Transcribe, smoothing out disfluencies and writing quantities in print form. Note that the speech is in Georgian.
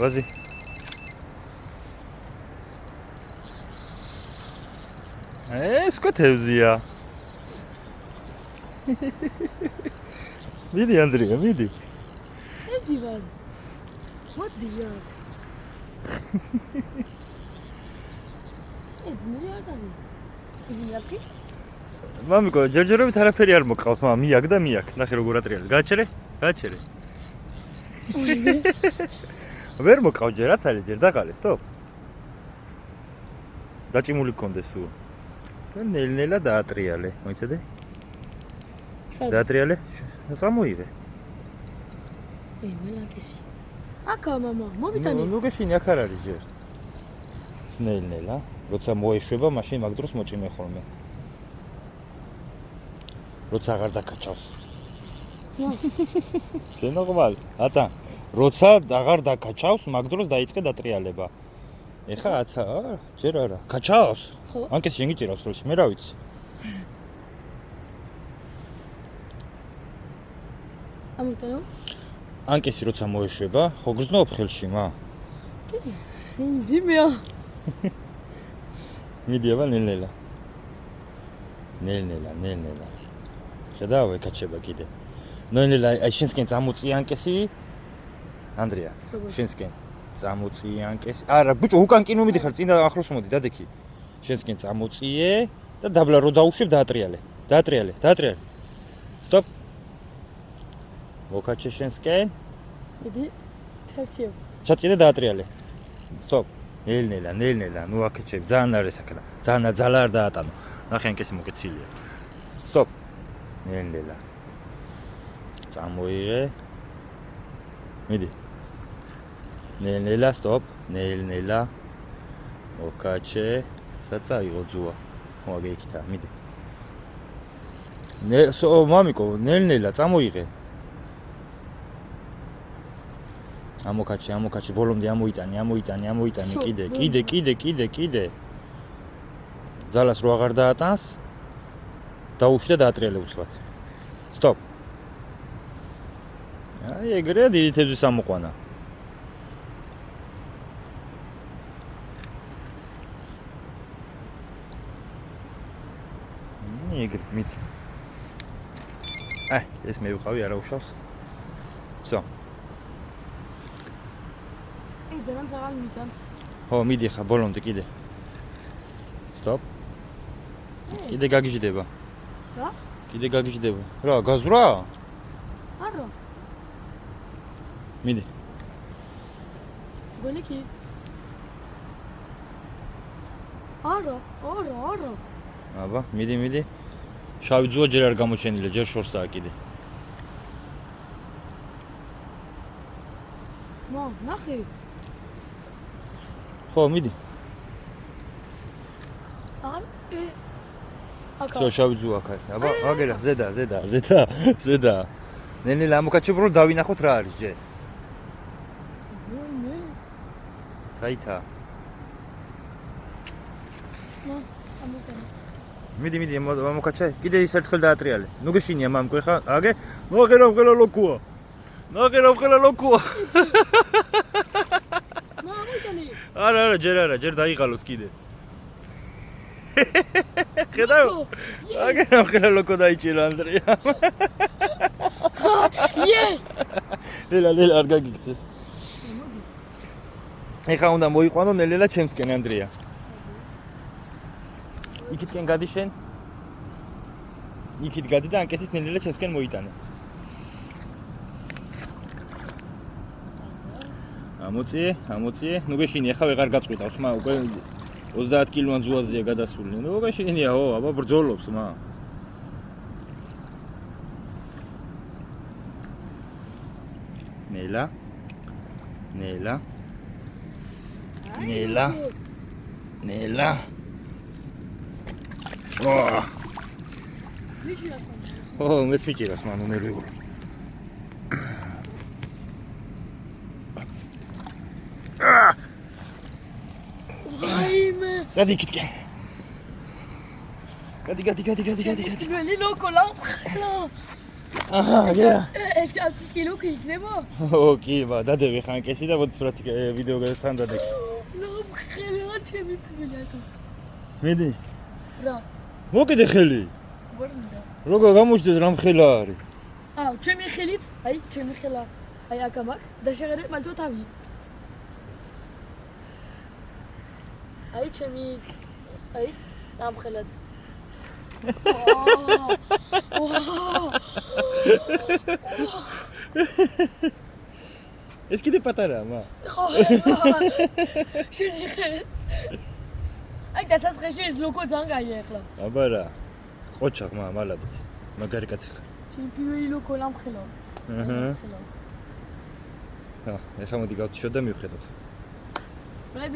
ვაზი. ეს კეთებზია. მიდი ანდრია, მიდი. ედი ვარ. მოდია. ეძნელი არ არის. იაკი? მამიკო, ჯერჯერობით არაფერი არ მოყავს, მამა, მიაკ და მიაკ. ნახე როგორ ატრიალე. გაჩერე? ვერ მოყავ ჯერ, რაც არის ჯერ დაღალე, სტოპ. დაჭიმული გქონდეს სულ. და ნელ-ნელა დაატრიალე, მოიცადე? დაატრიალე? წამოიღე. მელაკესი. აკა მამა, მომიტანი. ნუ გეშინი აქ არ არის ჯერ. ნელ-ნელა, როცა მოეშვება, მაშინ მაგ დროს მოჭიმე ხოლმე. როცა აღარ დაკაჩავს. ზენოგმალ, ატა, როცა აღარ დაკაჩავს, მაგ დროს დაიწყე დატრიალება. ეხა აცა, ჯერ არა, კაჩავს? ხო. ანკეს შენ გიჭირავს ხელში, მე რა ვიცი. ამიტანო? ანკესი როცა მოეშვება, ხო გრძნობ ხელში, მა? ძიმია. მიდი აბა ნელ-ნელა. ნელ-ნელა. ხედავ, ეკაჩება კიდე. ნელ-ნელა, აი შენსკენ წამოწია ანკესი. ანდრია, შენსკენ წამოწია ანკესი. არა, ბიჭო, უკან კი ნუ მიდიხარ, წინ და ახლოს მოდი, დადექი. შენსკენ წამოწიე და დაბლა რო დაუშვებ, დაატრიალე. სტოპ. მოკაჩე შენსკენ. მიდი. ჩარჩიო. ჩაწიე და დაატრიალე. სტოპ. ნელ-ნელა, ნუ აკეჩებ, ძალიან არის აქა. ძალიან ძალა არ დაატანო. ნახე ანკესი მოკეცილია. სტოპ. ნელ-ნელა. წამოიღე. მიდი. ნელ-ნელა, სტოპ. ნელ-ნელა. მოკაჩე. საწაიღო ძუა. მოაგეიქთა, მიდი. მამიკო, ნელ-ნელა, წამოიღე. ამოკაჩე, ბოლომდე ამოიტანი, კიდე. ძალას რო აღარ დაატანს, დაუშვი და დაატრიალე უცბად. სტოპ. აი, ეგრეა დიდი თევზის ამოყვანა. ეგრე, მიდი. აი, ეს მე ვიყავი, არა უშავს. всё. ძალიან ზაღალ მიგანს. ხო, მიდი ხა ბოლომდე კიდე. სტოპ. კიდე გაგიჟდება. რა? კიდე გაგიჟდება. რა, გაზვრა? არა. მიდი. გონიკი. არა. აბა, მიდი. შავი ძუა ჯერ არ გამოჩენილა, ჯერ შორსაა კიდე. ნახე. ხო, მიდი. всё, შავი ძუა აქ არის. აბა, აგერა, ზედა. ნელ-ნელა ამოკაჩებ, რომ დავინახოთ რა არის ჯერ. საითა? მიდი, ამოკაჩე. კიდე ის ერთხელ დაატრიალე. ნუ გეშინია მამკო, ხა? აგე? ნახე რა ყველა ლოკუა. არა, ჯერ დაიღალოს კიდე. ხედავ? აგე რა ყველა ლოკო დაიჭირა ანდრია. Yes. ნელა არ გაგიქცეს. ეხა უნდა მოიყვანო ნელა ჩემსკენ ანდრია. იქითკენ გადი შენ? იქით გადი და ანკესით ნელა ჩემსკენ მოიტანე. ამოწიე. ნუ გეშინი, ახლა ვეღარ გაწყვიტავს, მა უკვე 30 კილოან ზუაზია გადასული. ნუ გეშინია, აბა ბრძოლობს, მა. ნელა. მეც მიჭირავს, მანუ ნელი. წადი იქითკენ. გადი. ველი ლოკოლა. აჰა, გერა. ეს 10 კილო იქნება? ო, კი, დადები ხანკესი და მოდი სურათი ვიდეო გასთან დადეკი. ნამხელა ჩემი ფულათო. მედი. რა? მოკიდე ხელი. ვარდა. როგორ გამოჩდეს რამ ხელა არის? აუ, ჩემი ხელიც, აი, ჩემი ხელა. აი, აქ ამაკ და შეღერეთ მალტო თავი. აი, ჩემი აი, ნამხელად. ეს კიდე პატარაა, მა. ხო. შენი ხელი. აი, გასასხეში ეს ლოკო ძალიან კაია ახლა. აბა რა. ყოჩა ხმა, მალადაც. მაგარი კაცი ხარ. ჩემი პირველი ლოკო ნამხელა. აჰა. ეხლა მოდი გავთიშოთ და მივხედოთ. ბაი.